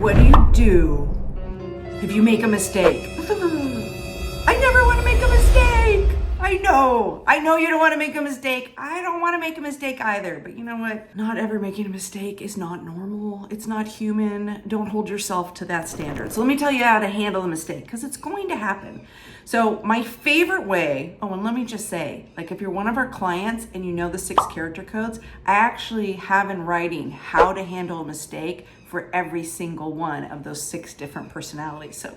What do you do if you make a mistake? I never want to make a mistake. I know you don't want to make a mistake. I don't want to make a mistake either. But you know what? Not ever making a mistake is not normal. It's not human. Don't hold yourself to that standard. So let me tell you how to handle a mistake, because it's going to happen. So my favorite way, and let me just say, like if you're one of our clients and you know the 6 character codes, I actually have in writing how to handle a mistake for every single one of those 6 different personalities. So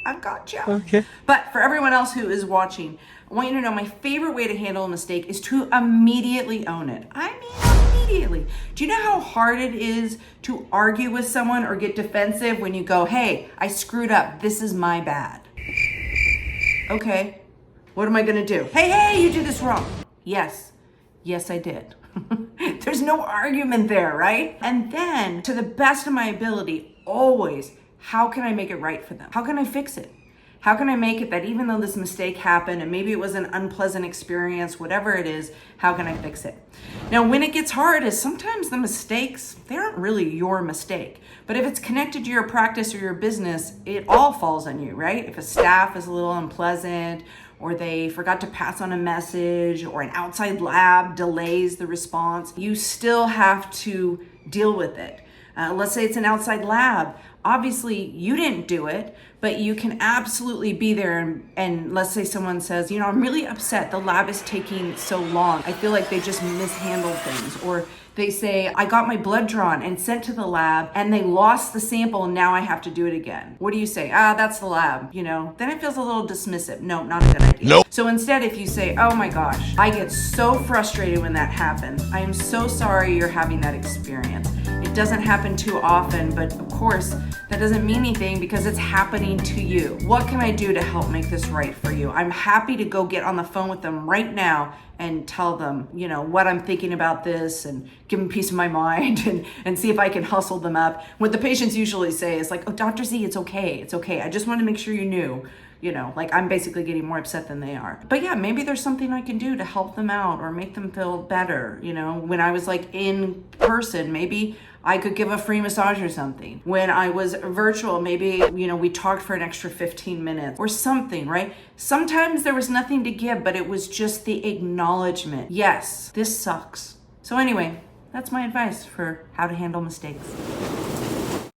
I've got you. Okay. But for everyone else who is watching, I want you to know my favorite way to handle a mistake is to immediately own it. I mean, immediately. Do you know how hard it is to argue with someone or get defensive when you go, hey, I screwed up. This is my bad. Okay, what am I gonna do? Hey, you did this wrong. Yes, I did. There's no argument there, right? And then, to the best of my ability, always, how can I make it right for them? How can I fix it? How can I make it that even though this mistake happened and maybe it was an unpleasant experience, whatever it is, how can I fix it? Now, when it gets hard is sometimes the mistakes, they aren't really your mistake. But if it's connected to your practice or your business, it all falls on you, right? If a staff is a little unpleasant, or they forgot to pass on a message, or an outside lab delays the response, you still have to deal with it. Let's say it's an outside lab. Obviously, you didn't do it, but you can absolutely be there and let's say someone says, I'm really upset the lab is taking so long. I feel like they just mishandled things. Or they say, I got my blood drawn and sent to the lab and they lost the sample and now I have to do it again. What do you say? That's the lab, Then it feels a little dismissive. No, not a good idea. Nope. So instead, if you say, oh my gosh, I get so frustrated when that happens. I am so sorry you're having that experience. It doesn't happen too often, but of course, that doesn't mean anything because it's happening to you. What can I do to help make this right for you? I'm happy to go get on the phone with them right now and tell them, what I'm thinking about this and give them peace of my mind and see if I can hustle them up. What the patients usually say is like, oh, Dr. Z, it's okay. It's okay. I just want to make sure you knew. Like I'm basically getting more upset than they are. But yeah, maybe there's something I can do to help them out or make them feel better. When I was like in person, maybe I could give a free massage or something. When I was virtual, maybe, we talked for an extra 15 minutes or something, right? Sometimes there was nothing to give, but it was just the acknowledgement. Yes, this sucks. So anyway, that's my advice for how to handle mistakes.